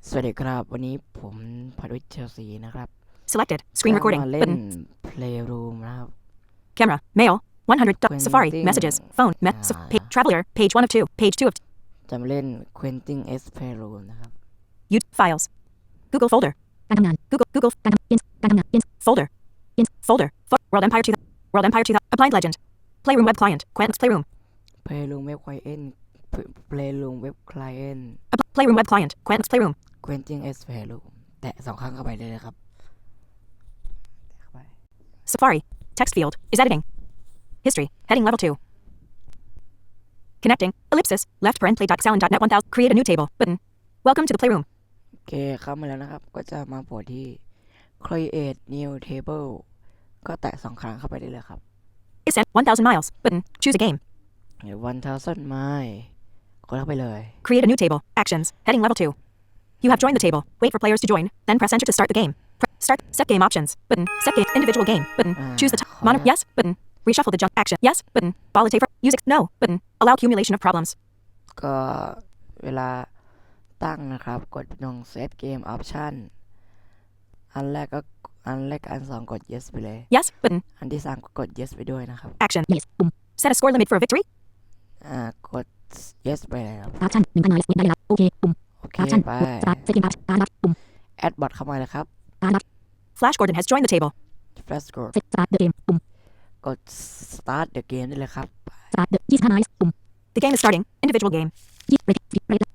สวัสดีครับวันนี้ผมพาดุชเชลซีนะครับ Selected. Screen recording. มาเล่น playroom นะครับ Camera. Mail. 100. Safari. Quentin Messages. Phone. Traveler. Page 1 of 2. Page 2 of จะมาเล่น Quentin S playroom นะครับ Files. Google folder. การทำงาน Google การทำงาน folder. Folder. World Empire 2000. World Empire 2000. Applied Legend. Playroom web client. Quentin's Playroom. playroom web client playroom web client Playroom web client. Quentin's Playroom. Quentin S playroom แตะ2 ครั้งเข้าไปเลยนะครับ Safari. Text field. Is editing. History. Heading level 2. Connecting. Ellipsis. Left paren play.sound.net 1000. Create a new table. Button. Welcome to the Playroom. โอเคเข้ามาแล้วนะครับก็จะมาโผล่ที่ create new table ก็แตะ2 ครั้งเข้าไปได้เลยครับ Is sent 1000 miles. Button. Choose a game. 1000 mile กดเข้าไปเลย Create a new table. Actions. Heading level 2. You have joined the table. Wait for players to join. Then press enter to start the game. Start. Set game options. Button. Set game. Individual game. Button. Choose the mono. Yes. Button. Reshuffle the jump action. Yes. Button. Volatile. Use it. No. Button. Allow accumulation of problems. ก็เวลาตั้งนะครับกดตรง set game option อันแรกอัน 2กด yes ไปเลย Yes. Button. อันที่ 3ก็กด yes ไปด้วยนะครับ Action. Yes. Set a score limit for a victory. กด yes ไปเลยครับ Action. 1,000 miles. ได้แล้ว โอเค โอเคไป Set game option. add bot เข้ามาเลยครับ Flash Gordon has joined the table. flash score Start the game. กด start the game ได้เลยครับ Start the 25 miles. The game is starting. Individual game.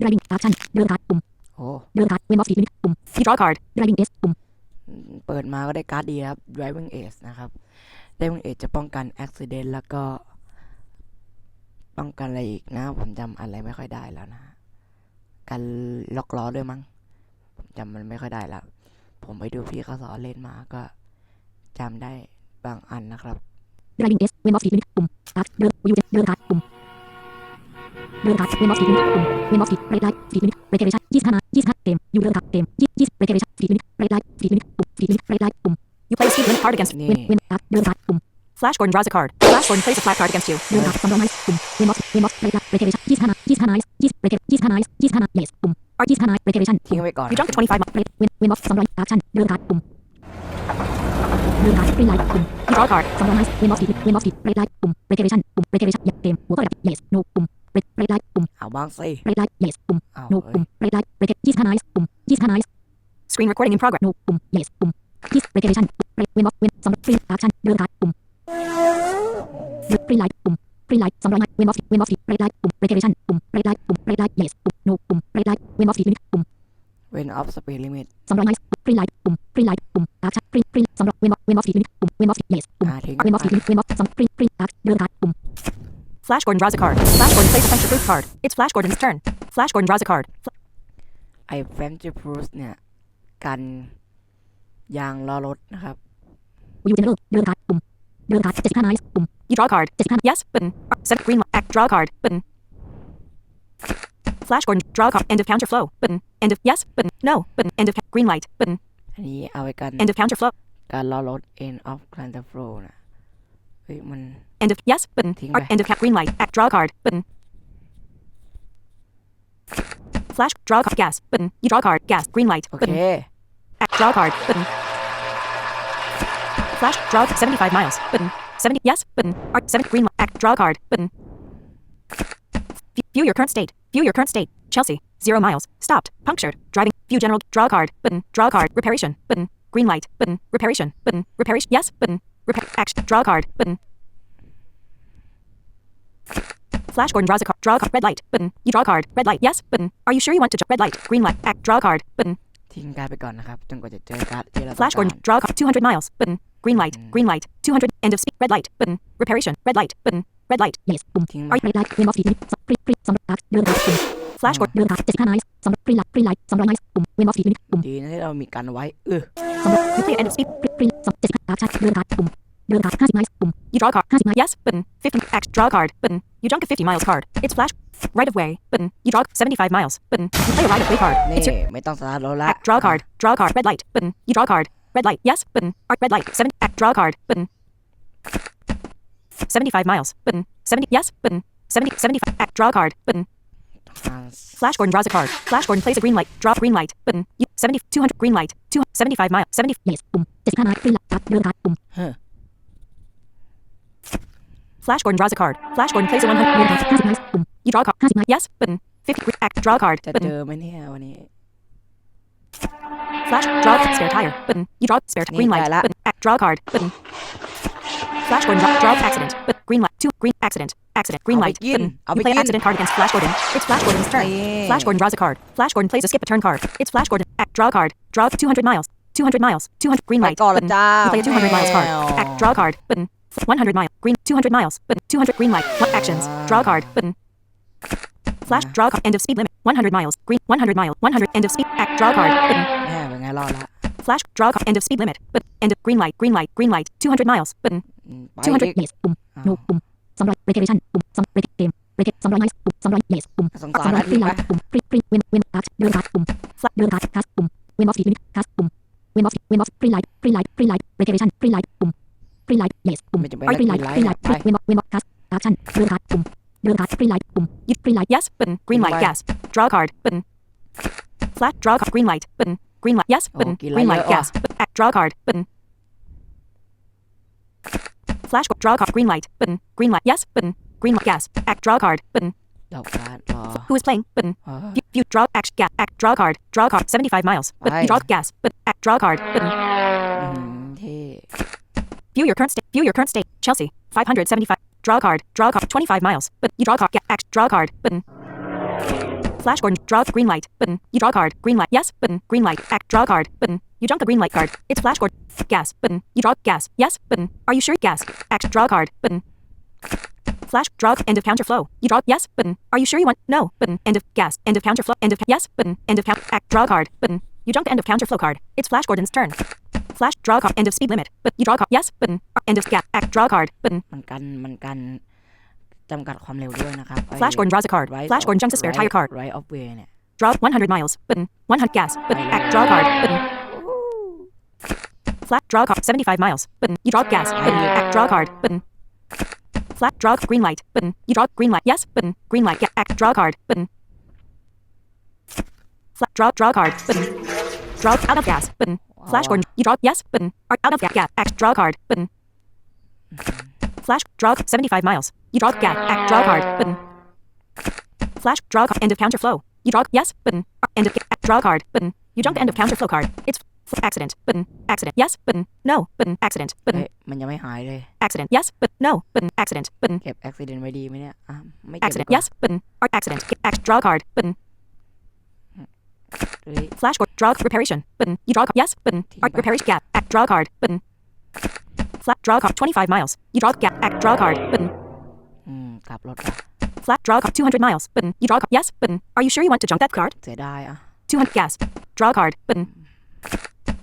Driving action. เดินการ์ด โอ้ เดินการ์ด Win of 4 minutes. You draw a card. Driving S. เปิดมาก็ได้การ์ดดีครับ driving ace นะครับ driving ace จะป้องกัน accident แล้วก็ป้องกันอะไรอีกนะผมจำอะไรไม่ค่อยได้แล้วนะการล็อกล้อด้วยมั้งผมจำมันไม่ค่อยได้แล้วผมไปดูพี่เขาสอนเล่นมาก็จำได้บางอันนะครับ Driving S. Win of 4 minutes. Red light. Win of 4 red light 4 minutes. Preparation 25 game. You red light game. 20 preparation 4 minutes. Red light 4 minutes. 4 minutes. Red light. You play a speed limit card against win red light. Flash Gordon draws a card. Flash Gordon plays a flat card against you. Red light. Compromise. Win of red light. Preparation 25 yes. 25 preparation. ทิ้งไว้ก่อน You jump to 25 win of sunrise action. Red light. Red light. Green light. You draw a card. Sunrise. Win of red light. Preparation. Preparation game. หัวก็แบบ yes no. Red light. เอาบ้างสิ Red light. Yes. No. Red light. Preparation. Screen recording in progress. No. Yes. Preparation. Win some free action. Red light. Green light. Green light. Sunrise. Win of red light. Preparation. Red light. Yes. No. Red light. Win of minute. win off speed limit Sunrise. Green light. Action. Green. Sunrise. Win of minute. Win of yes. ทิ้ง Win of minute. Win of some green action. Red light. Flash Gordon draws a card. Flash Gordon plays a Fencer Proof card. It's Flash Gordon's turn. Flash Gordon draws a card. ไอ้ Fencer Proof เนี่ยกันยางล้อรถนะครับ You general. Red card. 75 nice. You draw a card. Yes. Button. Set green. Act. Draw a card. Button. Flash Gordon. Draw a card. End of counter flow. Button. End of yes. Button. No. Button. End of green light. Button. อันนี้เอาไว้กัน End of counter flow. การล้อรถ end of counter flow นะเฮ้ยมัน End of yes. Button. End of green light. Act. Draw a card. Button. Flash. Draw a card. Gas. Button. You draw a card. Gas. Green light. โอเค Button. Act. Draw a card. Button. Flash. Draw 75 miles. Button. 70. Yes. Button. 7. Green. Act. Draw a card. Button. View your current state. View your current state. Chelsea. 0 miles. Stopped. Punctured. Driving. View general. Draw a card. Button. Draw a card. Reparation. Button. Green light. Button. Reparation. Button. Reparation. Yes. Button. Action. Draw a card. Button. Flash Gordon draws a card. Draw a card. Red light. Button. You draw a card. Red light. Yes. Button. Are you sure you want to? Red light. Green light. Act. Draw a card. Button. ทิ้งการ์ดไปก่อนนะครับจนกว่าจะเจอการ์ดที่เราต้อง Flash การ Gordon. Draw a card. 200 miles. Button. Green light. Green light. 200. End of speed. Red light. Button. Reparation. Red light. Button. Red light. Yes. ทิ้ง Are you red light? Win of speed. Some act. Flash Gordon. Red light. 75 miles. Some green light. Green light. Some nice. Win of speed. ดีนะที่เรามีกันไว้Some you play end of speed. Green. Some action. Red light. Red light. 50 miles. You draw a card. 50 miles. Yes. Button. 50. Act. Draw a card. Button. You jump a 50 miles card. It's Flash. Right of way. Button. You draw 75 miles. Button. You play a right of way card. นี่ไม่ต้องสตาร์ทรถละ Act. Draw a card. Draw a card. Red light. Button. You draw a card. Red light. Yes. Button. Red light. 7. Act. Draw a card. Button. 75 miles. Button. 70. Yes. Button. 70. 75. Act. Draw a card. Button. Flash Gordon draws a card. Flash Gordon plays a green light. Draw green light. Button. 70, 200, green light. 75 miles. 70, yes. ปุ่ม75 ไม้ green light การ์ดเดินการ์ดปุ่ม Flash Gordon draws a card. Flash Gordon plays a 100, เดินการ์ด50 miles ปุ่ม you draw a card 50 miles. Yes. Button. 50, act, draw a card. จะ Button. เจอไหมเนี่ยวันนี้ Flash, draw, spare tire. Button. You draw, spare, green light. Button. Act, draw a card. Button. Flash Gordon draw accident. But green light. 2, green, accident. Accident. Green light. Button. You play accident card against Flash Gordon. It's Flash Gordon's turn. Flash Gordon draws a card. Flash Gordon plays a skip a turn card. It's Flash Gordon. Act, draw a card. Draw 200 miles. 200 miles. 200, green light. Button. You play a 200 miles card. Act, draw a card. Button. 100 miles. Green, 200 miles. Button. 200, green light. What actions? Draw a card. Button. Flash, draw a card. End of speed limit. 100 miles. Green, 100 miles. 100, end of speed. Act, draw a card. Button. เป็นไงรอดละ Flash, draw a card. End of speed limit. But end of green light. Green light. Green light. 200 miles. Button. ไป 200 yes ปุ่ม no ปุ่ม200 recreation ปุ่ม200 break game break 200 miles ปุ่ม200 yes ปุ่ม สงสารนะ 200 free light ปุ่ม free win cast เดินคาสปุ่ม flat เดินคาส cast ปุ่ม win off speed limit cast ปุ่ม win off free light recreation free light ปุ่ม free light yes ปุ่ม free light win off cast action เดินคาสปุ่มเดินคาส free light ปุ่ม free light yes button green light gas draw card button flat draw card green light button green light yes button green light gas act draw card button Flash draw card green light button green light yes button green light gas act draw card button ดอกการ์ดรอ who is playing button view draw act gas act draw card 75 miles but you draw gas but act draw card button เท่ view your current state Chelsea 575 draw card 25 miles but you draw card act draw card button Flash Gordon draw green light button you draw card green light yes button green light act draw card button you jump the green light card it's Flash Gordon gas button you draw gas yes button are you sure gas act draw card button Flash draw end of counter flow you draw yes button are you sure you want no button end of gas end of counter flow end of yes button end of act draw card button you jump the end of counter flow card it's Flash Gordon's turn Flash draw card end of speed limit but you draw card yes button end of gas act draw card button มันจำกัดความเร็วด้วยนะครับ Flash Gordon draws a card Flash Gordon jumps a spare tire card right of way เนี่ย draw 100 miles button 100 gas button act draw card button Flat draw card 75 miles button you draw gas button act draw card button Flat draw green light button you draw green light yes button green light act draw card button Flat draw card button draw out of gas button Flash Gordon you draw yes button out of gas act draw card button Flash draw 75 miles you draw gas act draw card button Flash draw end of counter flow you draw yes button end of act draw card button you jump the end of counter flow card it's accident button accident yes button no button accident button มันยังไม่หายเลย accident yes but no button accident button เก็บ accident ไว้ดีไหมเนี่ยไม่เก็บ accident yes button or accident act draw card button Flash draw reparation button you draw yes button or reparation gap act draw card button Flat draw card 25 miles you draw gap act draw card button กลับรถ Flat draw card 200 miles button you draw yes button are you sure you want to jump that card เสียดาย 200 gas draw card button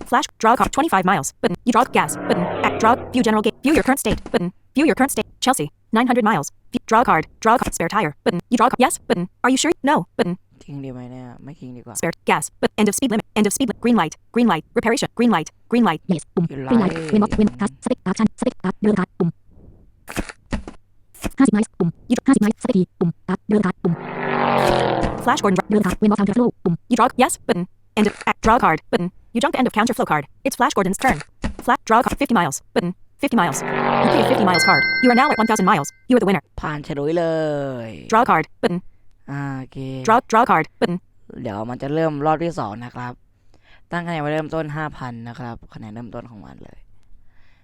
Flash draw card 25 miles button you draw gas button act draw view general gate view your current state button view your current state Chelsea 900 miles draw card spare tire button you draw yes button are you sure no button ทิ้งดีไหมเนี่ยไม่ทิ้งดีกว่า spare gas but end of speed limit green light reparation green light yes ปุ่ม green light win cast stick action stick art เดินคาสปุ่ม50 miles ปุ่มyou draw 50 miles stick ปุ่ม art เดินคาสปุ่ม Flash Gordon เดินคาส win off counter flow ปุ่ม you draw yes button end of act draw card button you jump the end of counter flow card it's Flash Gordon's turn flat draw card 50 miles button 50 miles you play a 50 miles card you are now at 1000 miles you are the winner ผ่านเฉลยเลย draw card button โอเค draw card button เดี๋ยวมันจะเริ่มรอบที่2นะครับตั้งคะแนนไว้เริ่มต้น 5,000 นะครับคะแนนเริ่มต้นของมันเลย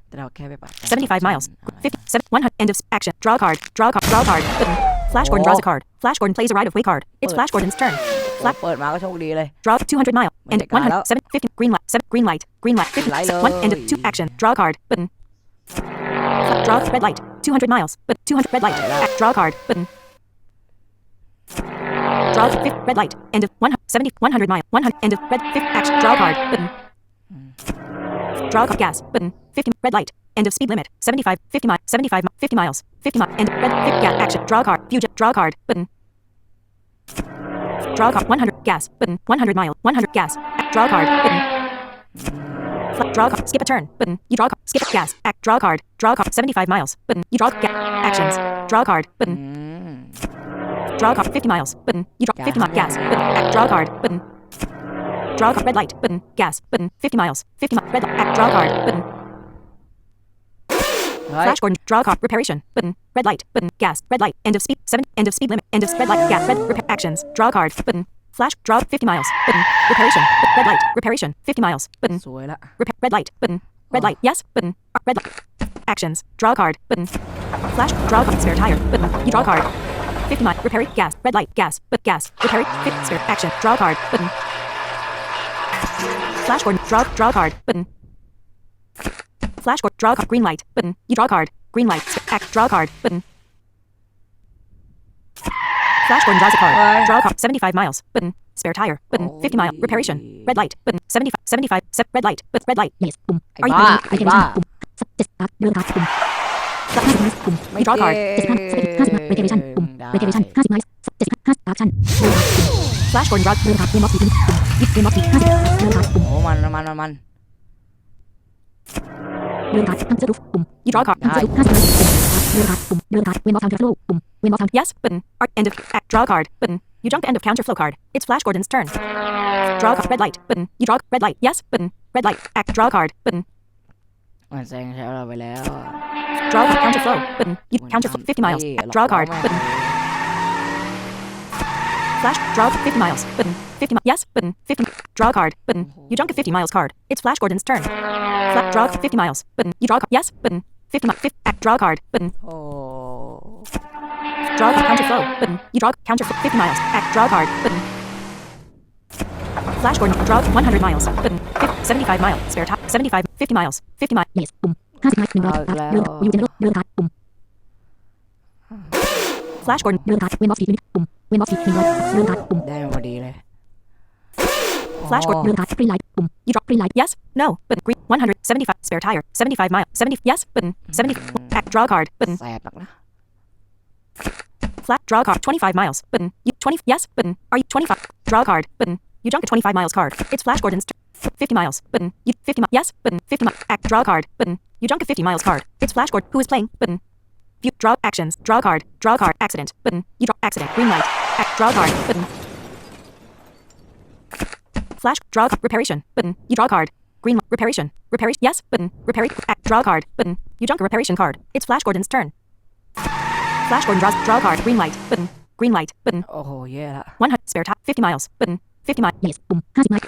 แต่เราแค่ไปปัด75 miles 50 100 end of action draw card button Flash Gordon draws a card Flash Gordon plays a right of way card it's Flash Gordon's turn เปิดมาก็โชคดีเลย draw 200 miles and 150 green light 50 1 end of 2 action draw card button draw red light 200 miles but 200 red light act draw card button draw 50 red light end of 100 miles 100 end of red 50 action draw card button draw card gas button 50 red light end of speed limit 75 50 miles 75 50 miles 50 miles end red 50 gas action draw card view draw card button draw card 100 gas button 100 miles 100 gas draw card button draw card skip a turn button you draw card skip gas act draw card 75 miles button you draw actions draw card button Draw a card. 50 miles. Button. You draw 50 miles. Gas. Button. Draw a card. Button. Draw a card. Red light. Button. Gas. Button. 50 miles. 50 miles. Red light. Draw a card. Button. Flash Gordon. Draw a card. Reparation. Button. Red light. Button. Gas. Red light. End of speed. 7. End of speed limit. End of red light. Gas. Red. Repair actions. Draw a card. Button. Flash. Draw 50 miles. Button. Reparation. Red light. Reparation. 50 miles. Button. สวยละ Repair. Red light. Button. Red light. Yes. Button. Red light. Actions. Draw a card. Button. Flash. Draw a card. Spare tire. Button. You draw a card. 50 miles. Repair. Gas. Red light. Gas. But gas. Repair. 50. Spare. Action. Draw a card. Button. Flash Gordon. Draw a card. Button. Flash Gordon. Draw a card. Green light. Button. You draw a card. Green light. Act. Draw a card. Button. Flash Gordon draws a card. Draw a card. 75 miles. Button. Spare tire. Button. 50 mile. Reparation. Red light. Button. 75. Red light. But red light. Yes. Boom. ไอ้บ้าไอ้บ้า เดินครับปุ่มปุ่ม You draw a card. 75 Reparation. ปุ่ม Reparation. 50 miles. 75 Action. Flash Gordon draw เดินครับเวมอฟ50ปุ่มยิบเวมอฟ50เดินครับปุ่ม โอ้มัน เดินครับทำเสื้อรูปปุ่ม You draw a card ทำเสื้อรูป50 miles เดินครับปุ่มเดินครับเวมอฟทางโลกปุ่มเวมอฟทาง Yes button. End of act. Draw a card button. You jump to end of counter flow card. It's Flash Gordon's turn. Draw a card. Red light button. You draw red light. Yes button. Red light. Act. Draw a card button. มันแซงใช้เราไปแล้ว Draw a card. Counter flow button. You counter flow 50 miles. Draw a card button. Flash. Draw 50 miles. Button. 50 miles. Yes. Button. 50. Draw a card. Button. You jump to 50 miles card. It's Flash Gordon's turn. Draw 50 miles. Button. You draw a card. Yes. Button. 50 miles. Act. Draw a card. Button. โอ้ Draw a card. Counter flow. Button. You draw counter flow 50 miles. Act. Draw a card. Button. Flash Gordon. Draw 100 miles. Button. 75 miles. Spare time. 75. 50 miles. 50 miles. Yes. ปุ่ม50 miles 100เดินอยู่ในรถเดินครับปุ่ม Flash Gordon เดินครับเวมอฟ40ปุ่มเวมอฟ40 100เดินครับปุ่ม ได้มาพอดีเลย Flash Gordon เดินครับ green light ปุ่ม You drop green light. Yes. No. Button. Green 175 spare tire. 75 miles. 70. Yes. Button. 70. Act. Draw a card. Button. แสบหนักนะ Flat. Draw a card. 25 miles. Button. You 20. Yes. Button. Are you 25? Draw a card. Button. You jump to 25 miles card. It's Flash Gordon's turn. 50 miles. Button. You 50 miles. Yes. Button. 50 miles. Act. Draw a card. Button. You jump to 50 miles card. It's Flash Gordon. Who is playing? Button. View. Draw actions. Draw a card. Draw a card. Accident. Button. You draw accident. Green light. Act. Draw a card. Button. Flash. Draw a card. Reparation. Button. You draw a card. Green light. Reparation. Reparation. Yes. Button. Reparation. Act. Draw a card. Button. You jump to reparation card. It's Flash Gordon's turn. Flash Gordon draw a card. Green light. Button. Green light. Button. โอ้โหแย่ละ 100 spare time. 50 miles. Button. 50 miles. Yes. ปุ่ม50 miles.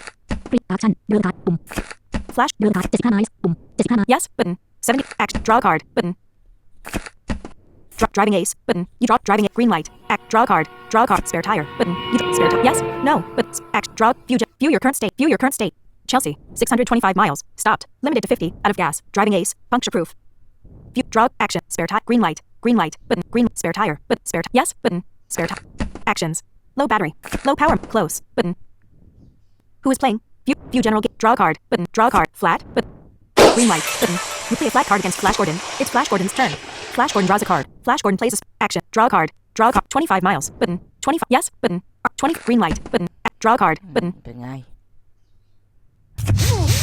Free action. เดินครับปุ่ม Flash. เดินครับ75 miles. ปุ่ม75 miles. Yes. Button. 70. Action. Draw a card. Button. Driving ace. Button. You draw driving ace. Green light. Act. Draw a card. Draw a card. Spare tire. Button. You draw spare tire. Yes. No. But act. Draw. View your current state. View your current state. Chelsea. 625 miles. Stopped. Limited to 50. Out of gas. Driving ace. Puncture proof. View. Draw. Action. Spare tire. Green light. Green light. Button. Green. Spare tire. But spare. Yes. Button. Spare tire. Actions. Low battery. Low power. Close. Button. Who is playing? View general game. Draw a card. Button. Draw a card. Flat. But green light. Button. You play a flat card against Flash Gordon. It's Flash Gordon's turn. Flash Gordon draws a card. Flash Gordon plays a action. Draw a card. Draw a card. 25 miles. Button. 25. Yes. Button. 20. Green light. Button. Draw a card. Button. เป็นไง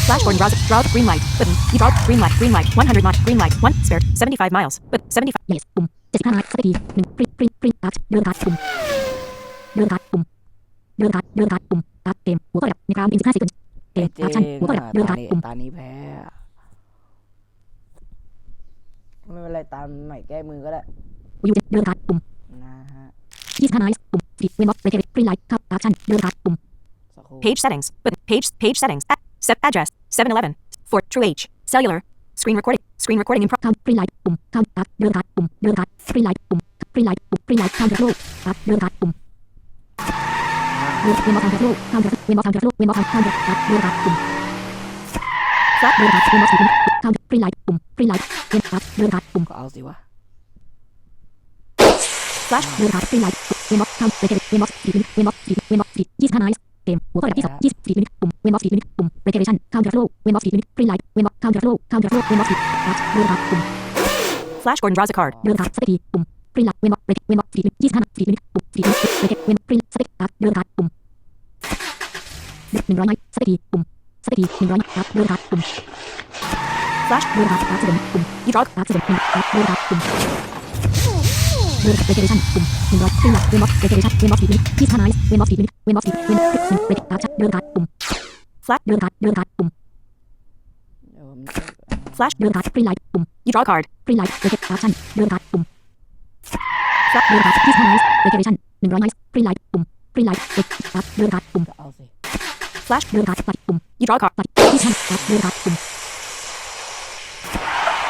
Flash Gordon draw green light. Button. You draw green light. Green light. 100 miles. Green light. 1 spare. 75 miles. But 75. Yes. ปุ่ม75 miles. สักที1 green action เดินครับปุ่มเดินครับปุ่มเดินครับปุ่มตัดเกมหัวก็ดับในกราว15 seconds เกม action หัวก็ดับเดินครับปุ่ม ตานี้แพ้ไม่เป็นไรตามใหม่แก้มือก็ได้ อยู่เดินครับปุ่ม นะฮะ 25 miles ปุ่ม10 wen off green light ครับ action เดินครับปุ่ม สักครู่ Page settings. Button. Page settings. Set address. 711. For True H. Cellular. Screen recording. Screen recording in count. Green light. ปุ่ม count. เดินครับปุ่มเดินครับ green light ปุ่ม green light ปุ่ม green light count โลกเดินครับปุ่มเดินเวมอทางโลก count เวมอทางโลกเวมอทาง count เดินครับปุ่ม flat เดินครับเวมอ4 count green light ปุ่ม green light เดินครับปุ่ม ก็เอาสิวะ flash เดินครับ green light เวมอ count เวมอ4 25 miles เกมหัวก็ดับที่24 minutes ปุ่มเวมอ4 minutes ปุ่ม reparation count โลกเวมอ4 minutes green light เวมอ count โลก count โลกเวมอ4 เดินครับปุ่ม flash Gordon draws a card เดินครับสักทีปุ่ม green light เวมอ4 minutes 25 minutes ปุ่ม4 minutes wen green สักทีเดินครับปุ่ม100 miles สักทีปุ่มสักที100 miles เดินครับปุ่ม flash เดินครับaccident ปุ่ม you draw accident เดินครับปุ่ม เดินเรเกเรชั่นปุ่ม100 green light เวนบ็อกเรเกเรชั่นเวนบ็อกspeed limit 25 miles เวนบ็อก speed limit เวนบ็อก speed limit เบรกการ์ดเดินการ์ดปุ่ม flash เดินการ์ดปุ่ม flash เดินการ์ด green light ปุ่ม you draw card green light เรเกเรชั่นเดินการ์ดปุ่ม flash เดินการ์ด25 miles เรเกเรชั่น100 miles green light ปุ่ม green light เรเกเรชั่นเดินการ์ดปุ่ม เอาสิ flash เดินการ์ดปุ่ม you draw card 25 เดินการ์ดปุ่ม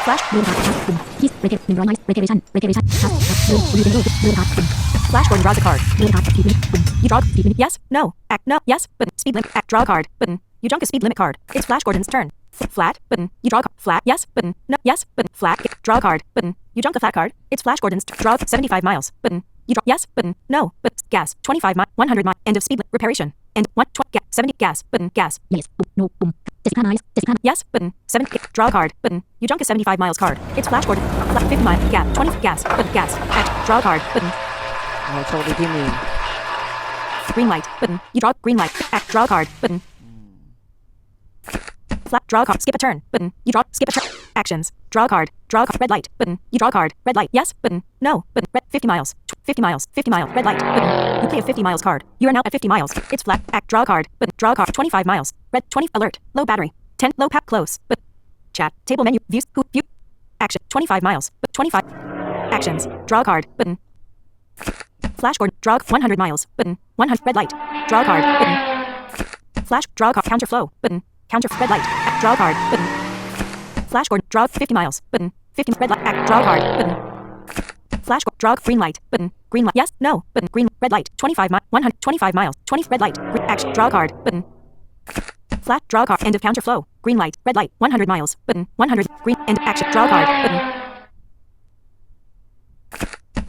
flash เดินการ์ดปุ่มที่เรเก100 miles เรเกเรชั่นเดินการ์ดปุ่ม flash Gordon draws a card เดินการ์ด speed limit ปุ่ม you draw speed limit yes no act no yes button speed limit act draw card button you drunk a speed limit card it's Flash Gordon's turn flat button you draw flat yes button no yes button flat draw card button you drunk a flat card it's Flash Gordon's draw 75 miles button you draw yes button no but gas 25 miles 100 miles end of speed limit reparation and 70 gas button gas yes ปุ่ม no ปุ่ม75 miles 75 yes button 70 draw card button you drunk a 75 miles card it's Flash Gordon 50 miles gas 20 gas button gas act draw card button โชคดีที่มี green light button you draw green light act draw card button flat draw card skip a turn button you draw skip a turn actions draw card red light button you draw card red light yes button no button red 50 miles 50 miles red light button you play a 50 miles card you are now at 50 miles it's flat act draw card button draw card 25 miles red 20 alert low battery 10 low pack close but chat table menu views view action 25 miles but 25 actions draw card button Flash Gordon draw 100 miles button 100 red light draw card button Flash draw card counter flow button counter red light draw card button Flash Gordon draw 50 miles button 50 red light draw card button Flash draw green light button green light yes no button green red light 25 miles 125 miles 20 red light action draw card button Flash draw card end of counter flow green light red light 100 miles button 100 green end action draw card button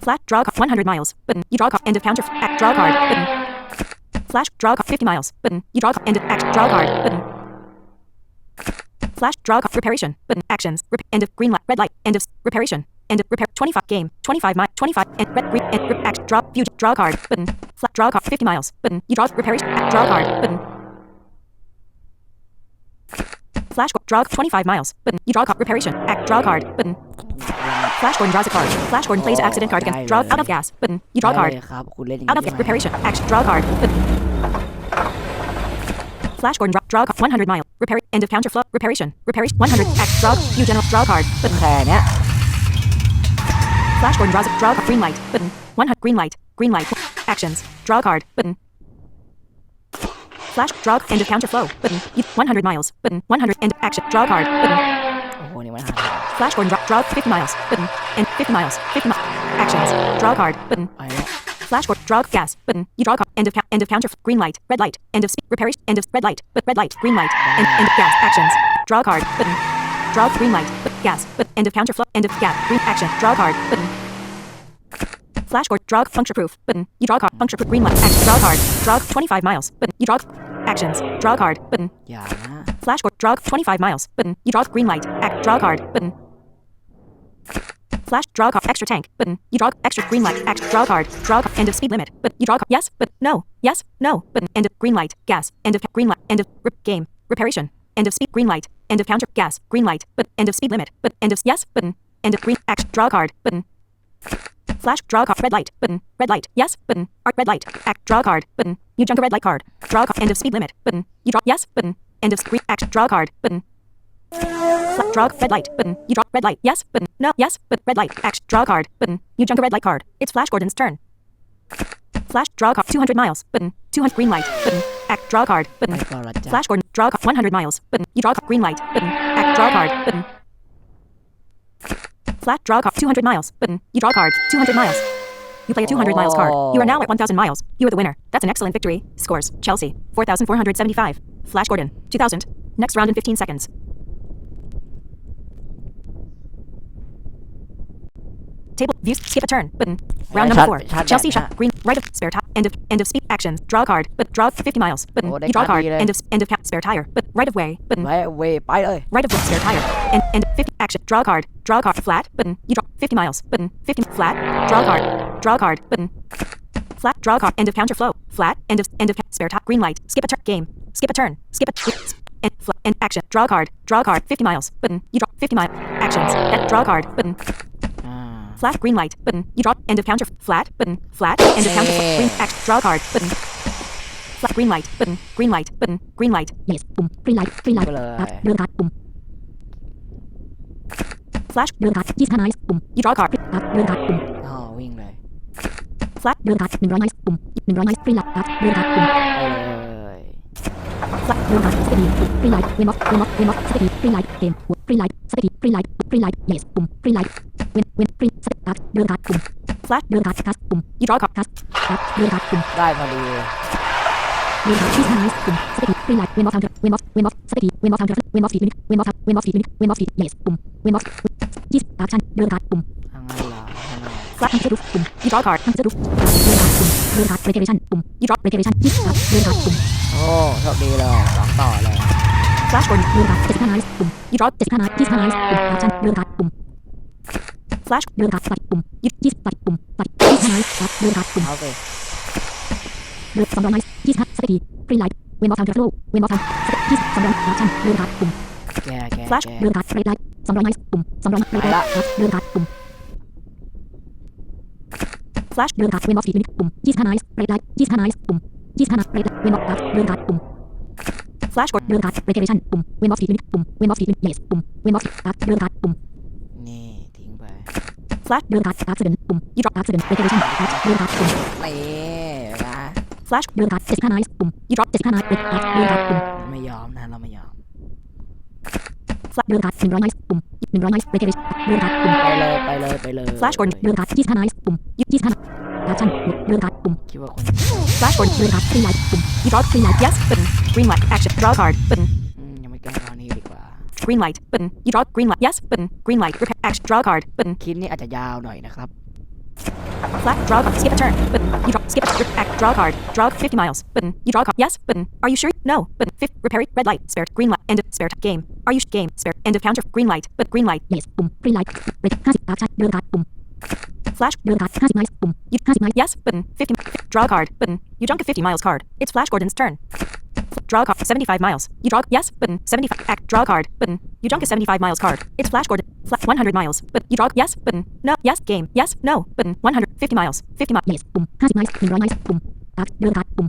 Flash draw card 100 miles button you draw card end of counter act draw card button Flash draw card 50 miles button you draw card end of act draw card button Flash draw card reparation button actions end of green light red light end of reparation end of repair 25 game 25 miles 25 and red green and act draw view draw card button flat draw card 50 miles button you draw reparation act draw card button Flash draw 25 miles button you draw card reparation act draw card button Flash Gordon draws a card. Flash Gordon plays an accident card again. Draw out of gas. Button. You draw a card. Out of reparation. Action. Draw a card. Button. Flash Gordon draw 100 mile. Repair. End of counter flow. Reparation. Reparation. 100. Act. Draw. You general. Draw a card. Button. Flash Gordon draw green light. Button. 100 green light. Green light. Actions. Draw a card. Button. Flash draw end of counter flow. Button. 100 miles. Button. 100 end action. Draw a card. Button. Flash Gordon draw 50 miles button and 50 miles 50 miles actions draw card button Flash Gordon draw gas button you draw card end of counter green light red light end of speed repair end of red light but red light green light and end of gas actions draw card button draw green light but gas but end of counter flow end of gas green action draw card button Flash Gordon draw puncture proof button you draw card puncture proof green light action draw card draw 25 miles button you draw actions draw card button Flash Gordon draw 25 miles button you draw green light act draw card button Flash draw card extra tank button you draw extra green light act draw card end of speed limit but you draw card yes but no yes no button end of green light gas end of green light end of game reparation end of speed green light end of counter gas green light but end of speed limit but end of yes button end of green action draw card button Flash draw card red light button red light yes button art red light act draw card button you junk a red light card draw card end of speed limit button you draw yes button end of green action draw card button draw red light button you draw red light yes button no yes but red light action draw card button you junk a red light card it's Flash Gordon's turn Flash draw card 200 miles button 200 green light button act draw card button Flash Gordon draw card 100 miles button you draw card green light button act draw card button Flash draw card 200 miles button you draw card 200 miles you play a 200 miles card you are now at 1000 miles you are the winner that's an excellent victory scores Chelsea 4475 Flash Gordon 2000 next round in 15 seconds table views skip a turn button round number 4 Chelsea shot green right of spare tire end of speed actions draw card but draw 50 miles button you draw card end of spare tire but right of way button right of way spare tire and 50 action draw card flat button you draw 50 miles button 50 flat draw card button flat draw card end of counter flow flat end of spare tire green light skip a turn game skip a turn skip a and action draw card 50 miles button you draw 50 miles actions draw card button Flat green light button. You draw end of counter flat button. Flat end of counter green act draw card button. Flat green light button. Green light button. Green light. Yes ปุ่ม green light green light เดินการ์ดปุ่ม Flash เดินการ์ด25 nice ปุ่ม You draw card เดินการ์ดปุ่มวิ่งเลย Flash เดินการ์ด100 nice ปุ่ม100 nice green light เดินการ์ดปุ่มไปเลย Flash เดินการ์ดสเตดีปุ่ม green light wen offสเตดี green light เกม green light สเตดี green light yes ปุ่ม green light wen green สเตดีเดินการ์ดปุ่ม Flash เดินการ์ด cast ปุ่ม You draw card cast เดินการ์ดปุ่มได้พอดีเดินการ์ด25 nice ปุ่มสเตดี green light wen offสเตดี wen off feed wen off feed yes ปุ่ม wen off 20 action เดินการ์ดปุ่มทางไงล่ะ Flash จะดูปุ่ม You draw card จะดูเดินการ์ดปุ่มเดินการ์ด regulation ปุ่ม You draw regulation 20เดินการ์ดปุ่มโอ้โชคดีเลย2ต่อเลย Flash บนเดินการ์ด75 nice ปุ่ม You draw 75 nice 25 nice ปุ่ม action เดินการ์ดปุ่ม Flash เดินการ์ดปัดปุ่ม20ปัดปุ่มปัด25 nice เดินการ์ดปุ่มเอาสิเดิน200 nice 25 steady green light wen off counter flow wen off counter 200 action เดินการ์ดปุ่ม Flash เดินการ์ด red light 200 nice ปุ่ม200 red light เดินการ์ดปุ่ม Flash เดินการ์ด wen off feed ปุ่ม25 nice red light 25 nice ปุ่ม25 red light wen off เดินการ์ดปุ่ม Flash กดเดินการ์ด regulation ปุ่ม wen off feedปุ่ม wen off feed yes ปุ่ม wen off เดินการ์ดปุ่มนี่ทิ้งไป Flash เดินการ์ด accident ปุ่ม You drop accident regulation เดินการ์ดปุ่มนี่นะ Flash เดินการ์ด75 nice ปุ่ม You drop 75 nice เดินการ์ดปุ่มไม่ยอมนะเราไม่ยอม Flash เดินการ์ด100 nice ปุ่ม100 nice regulation เดินการ์ดปุ่มไปเลย Flash กดเดินการ์ด25 nice ปุ่ม25 action เดินการ์ดปุ่มคิดว่าคน Flash กดเดินการ์ด green light ปุ่ม You drop green light yes ปุ่ม green light action draw card ปุ่มยังไม่แก้ตอนนี้ดีกว่า Green light ปุ่ม You draw green light yes ปุ่ม green light repair action draw card ปุ่มคลิปนี้อาจจะยาวหน่อยนะครับ Flash draw card skip a turn ปุ่ม You draw skip a draw card draw 50 miles ปุ่ม You draw card yes ปุ่ม Are you sure No ปุ่ม fifth repair red light spare green light end of spare game Are you game spare end of counter green light ปุ่ม green light yes ปุ่ม green light 50 action เดินการ์ดปุ่ม Flash เดินการ์ด50 miles ปุ่ม 50 miles yes ปุ่ม 50 draw card ปุ่ม You jump a 50 miles card It's Flash Gordon's turn Draw card 75 miles You draw yes ปุ่ม 75 act draw card ปุ่ม You jump a 75 miles card It's Flash Gordon 100 miles ปุ่ม You draw yes ปุ่ม No yes game yes no ปุ่ม150 miles 50 miles yes ปุ่ม50 miles 100 miles ปุ่มเดินการ์ดปุ่ม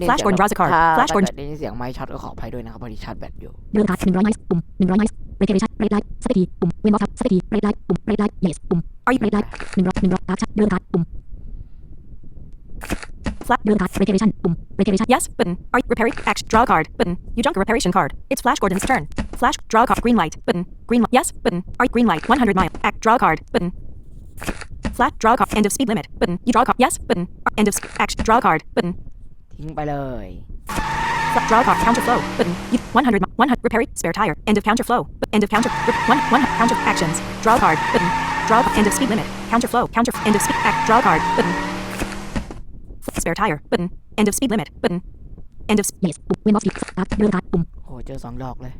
Flash Gordon draws a card Flash Gordon ได้ยินเสียงไมค์ช็อตก็ขออภัยด้วยนะครับพอดีชาร์จแบตอยู่เดินการ์ด100 miles ปุ่ม100 miles regulation red light steady ปุ่ม wen off steady red light ปุ่ม red light yes ปุ่ม Are you red light 100 action เดินการ์ดปุ่ม Flash เดินการ์ด regulation ปุ่ม regulation yes ปุ่ม Are you repairing action draw card ปุ่ม You jump a reparation card It's Flash Gordon's turn Flash draw card green light ปุ่ม green light yes ปุ่ม Are you green light 100 mile act draw card ปุ่ม Flash draw card end of speed limit ปุ่ม You draw card yes ปุ่ม end of action draw card ปุ่มทิ้งไปเลย Draw card counter flow button 100 repair spare tire end of counter flow end of counter 1 counter actions draw card button draw end of speed limit counter flow counter end of speed act draw card button spare tire button end of speed limit button end of yes ปุ่ม wen off speed เดินการ์ดปุ่มโอ้เจอ2ดอกเลย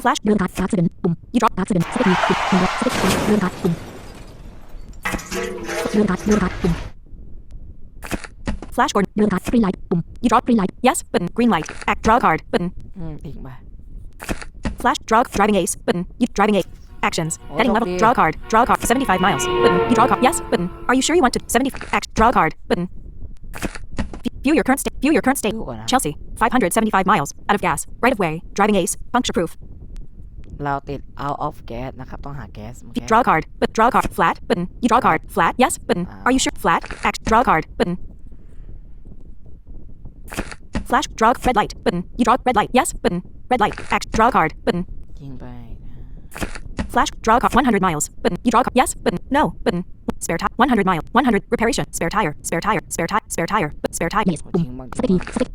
Flash เดินการ์ด accident ปุ่ม You drop accident steady ปุ่มเดินการ์ดปุ่มเดินการ์ดปุ่มFlash กดเดินการ์ด green light ปุ่ม You draw green light yes ปุ่ม green light act draw card ปุ่มทิ้งไป Flash draw driving ace ปุ่ม You driving ace actions heading level draw card 75 miles ปุ่ม You draw card yes ปุ่ม Are you sure you want to 70 act draw card ปุ่ม View your current state Chelsea 575 miles out of gas right of way driving ace puncture proof เราติด out of gas นะครับต้องหาแก๊ส Draw card but draw card flat ปุ่ม You draw card flat yes ปุ่ม Are you sure flat act draw card ปุ่มFlash draw red light button You draw red light yes button red light act draw card button ยิงไป Flash draw card 100 miles button You draw card yes button no button spare tire 100 mile 100 reparation spare tire spare tire spare tire spare tire spare tire yes ปุ่ม steady steady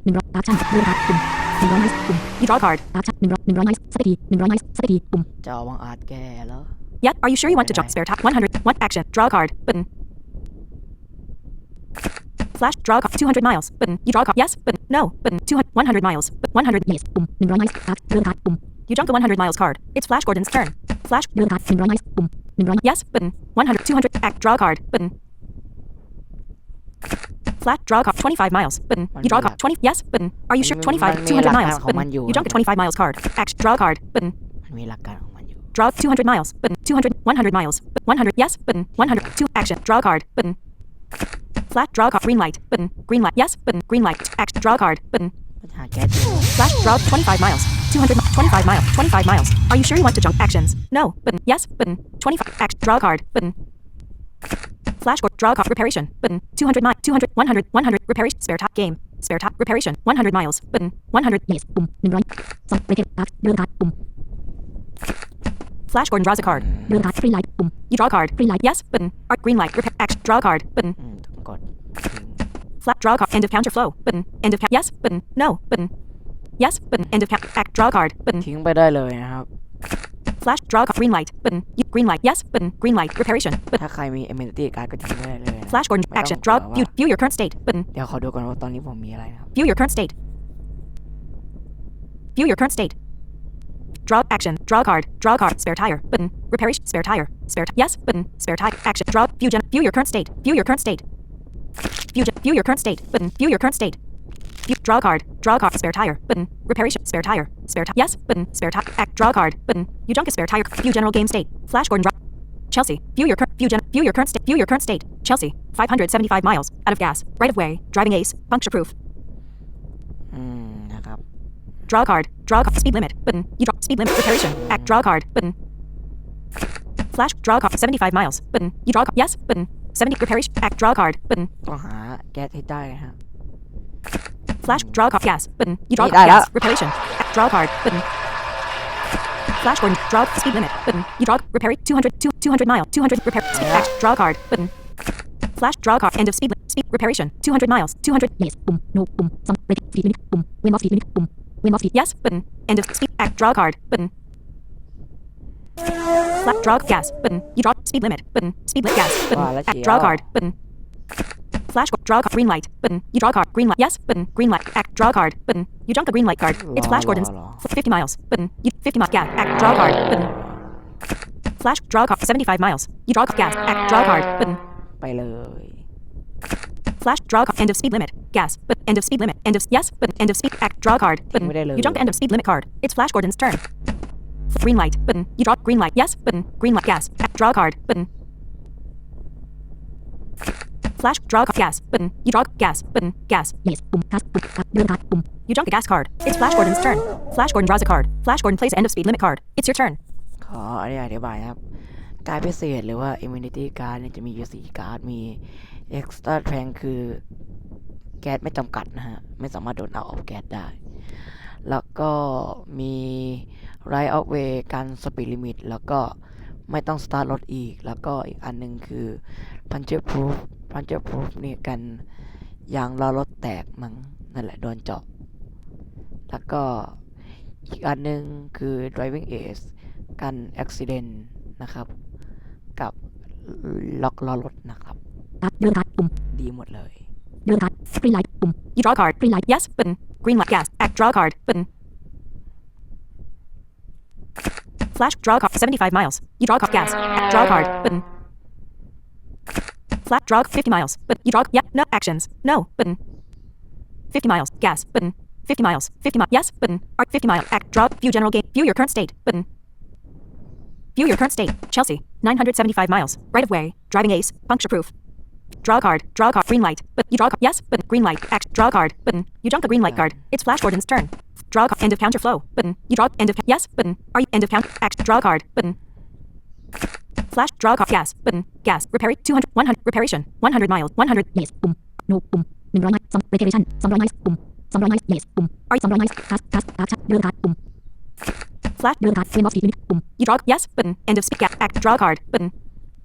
100 action เดินการ์ดปุ่ม100 nice ปุ่ม You draw card action 100 nice steady 100 nice steady ปุ่มจะวางอาร์ตแกแล้ว Yet are you sure you want to jump spare tire 100 1 action draw card button Flash draw card 200 miles button You draw card yes button no button 100 miles 100 yes ปุ่ม100 niceเดินการ์ดปุ่ม You jump a 100 miles card It's Flash Gordon's turn Flash เดินการ์ด100 nice ปุ่ม100 yes button 100 200 act draw card button Flash draw card 25 miles button You draw card 20 yes button Are you sure 25 200 miles button You jump a 25 miles card act draw card button มันมีหลักการของมันอยู่ draw 200 miles, button, 200, 100 miles, 100, yes, button, 100, 2, action, draw card, button, flash, draw card, green light, button, green light, yes, button, green light, action, draw card, button, มันหาแก๊สอยู่ flash, draw 25 miles, 200, 25 miles, 25 miles, are you sure you want to jump, actions, no, button, yes, button, 25, action, draw card, button, flash, draw card, reparation, button, 200 miles, 200, 100, 100, reparation, spare top, game, spare top, reparation, 100 miles, button, 100, yes ปุ่ม100 2 break card เดินการ์ดปุ่ม flash, Gordon draws a card, เดินการ์ด free light ปุ่ม you draw a card, Green light. yes, button, art, green light, repair, action, draw a card, button, ต้องกดทิ้ง flat, draw a card, end of counter flow, button, end of, yes, button, no, button, yes, button, end of, act, draw a card, button, ทิ้งไปได้เลยนะครับ flash, draw a card, green light, button, green light, yes, button, green light, reparation, button, ถ้าใครมี amenity card ก็ทิ้งไปได้เลยนะ flash, Gordon, ไม่ต้อง action, กลัว draw, ว่า view your current state, button, เดี๋ยวขอดูก่อนว่าตอนนี้ผมมีอะไรนะครับ view your current state, view your current state, draw, action, draw card, spare tire, button, reparation, spare tire, yes, button, spare tire, action, draw, view your current state, view your current state, view your current state, button, view your current state, draw a card, spare tire, button, reparation, spare tire, yes, button, spare tire, act, draw a card, button, you junk a spare tire, view general game state, flash, Gordon, draw, Chelsea, view your current state, Chelsea, 575 miles, out of gas, right of way, driving ace, puncture proof, นะครับ draw a card, speed limit, button, you draw, speed limit, reparation, act, draw a card, button, flash, draw a card, 75 miles, button, you draw a card, yes, button, 70, reparation, act, draw a card, button, ต้องหาแก๊สให้ได้นะครับ flash, draw a card, gas, button, you draw a Hey, card, gas, that- reparation, act, draw a card, button, flash, Gordon, draw, speed limit, button, you draw, repair, 200 mile, 200, repair, speed, act, draw a card, button, flash, draw a card, end of speed reparation, 200 miles, 200, yes ปุ่ม no ปุ่ม2 break speed limit ปุ่ม when off speed limit ปุ่ม when off speed yes, button, end of speed, act, draw a card, button, flat, draw, gas, button, you draw, speed limit, button, speed limit, gas, button, Wow, let's act, see, draw a oh. card, button, flash, draw, green light, button, you draw a card, green light, yes, button, green light, act, draw a card, button, you jump the green light card, it's flash, Gordon's, 50 miles, button, you 50 miles, gas, act, draw a card, button, flash, draw a card, 75 miles, you draw a gas, act, draw a card, button, ไปเลย flash, draw a card, end of speed limit, gas, but end of speed limit, end of, yes, but end of speed, act, draw a card, button, you jump the end of speed limit card, it's flash, Gordon's turn, green light, button, you draw, green light, yes, button, green light, gas, act, draw a card, button, flash, draw a card, gas, button, you draw, gas, button, gas, yes ปุ่ม gas ปุ่ม เดินการ์ดปุ่ม you jump the gas card, it's flash, Gordon's turn, flash, Gordon draws a card, flash, Gordon plays the end of speed limit card, it's your turn, ขออธิบายนะครับ การดพิเศษหรือว่า immunity card เนี่ยจะมีอยู่ 4 การ์ด มี extra tank คือแก๊สไม่จำกัดนะฮะ ไม่สามารถโดนเอาออกแก๊สได้ แล้วก็มี right of way การ speed limit แล้วก็ไม่ต้อง start รถอีก แล้วก็อีกอันนึงคือ puncture proof นี่กันยางล้อรถแตกมั้งนั่นแหละโดนเจาะ แล้วก็อีกอันนึงคือ driving ace กัน accident นะครับ กับล็อกล้อรถนะครับ เดินการ์ดปุ่ม ดีหมดเลย เดินการ์ด free light ปุ่ม you draw a card, free light yes, button, green light, gas, act, draw a card, button, flash, draw a card, 75 miles, you draw a card, gas, act, draw a card, button, flat, draw, 50 miles, but you draw, yeah, no, actions, no, button, 50 miles, gas, button, 50 miles, 50 miles, yes, button, art, 50 miles, act, draw, view general game, view your current state, button, view your current state, Chelsea, 975 miles, right of way, driving ace, puncture proof, draw a card, green light, but you draw a card, yes, but green light, act, draw a card, button, you jump the green light card, it's flash, Gordon's turn, draw a card, end of counter flow, button, you draw, end of, yes, button, are you, end of count, act, draw a card, button, flash, draw a card, gas, repair, 200, 100, reparation, 100 miles, 100, yes ปุ่ม no ปุ่ม100 miles 2 break duration 200 miles ปุ่ม200 miles yes ปุ่ม 200 miles gas gas เดินการ์ดปุ่ม flash, เดินการ์ด when off speed limit ปุ่ม you draw, yes, button, end of speed, act, draw a card, button,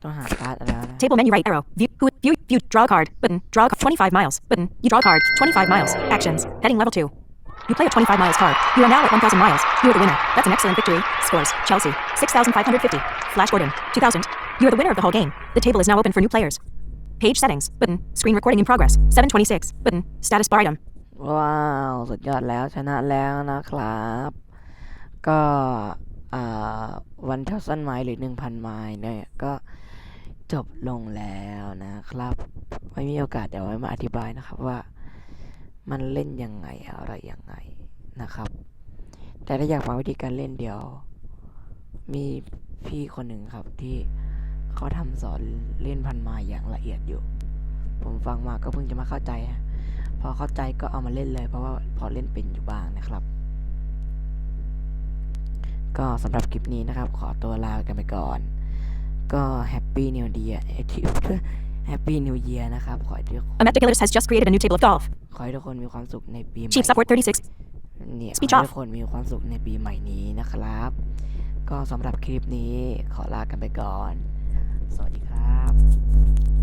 ต้องหาการ์ดแล้วนะ table menu right arrow, view, draw a card, button, draw a card, 25 miles, button, you draw a card, 25 miles, actions, heading level 2. You play a 25 miles card. You are now at 1,000 miles. You are the winner. That's an excellent victory. Scores, Chelsea, 6,550. Flash Gordon, 2,000. You are the winner of the whole game. The table is now open for new players. Page settings, button, screen recording in progress, 726, button, status bar item. ว้าวสุดยอดแล้วชนะแล้วนะครับ ก็1,000 ไมล์หรือ 1,000 ไมล์เนี่ยก็จบลงแล้วนะครับไม่มีโอกาสเดี๋ยวไว้มาอธิบายนะครับว่ามันเล่นยังไงอะไรยังไงนะครับ แต่ถ้าอยากฟังวิธีการเล่นเดี๋ยวมี พี่คนหนึ่งครับที่เขาทำสอนเล่นพันไม้อย่างละเอียดอยู่ ผมฟังมาก็เพิ่งจะมาเข้าใจฮะพอเข้าใจก็เอามาเล่นเลยเพราะว่าพอเล่นเป็นอยู่บ้างนะครับ ก็สำหรับคลิปนี้นะครับขอตัวลากันไปก่อน ก็แฮปปี้นิวเดียแฮปปี้นิวเยียนะครับขอให้ทุกคน Ameticulus has just created a new table of golf. ขอให้ทุกคนมีความสุขในปีใหม่ Chief support 36. เนี่ยขอ Speech ให้ off. ทุกคนมีความสุขในปีใหม่นี้นะครับ ก็สำหรับคลิปนี้ขอลากันไปก่อน สวัสดีครับ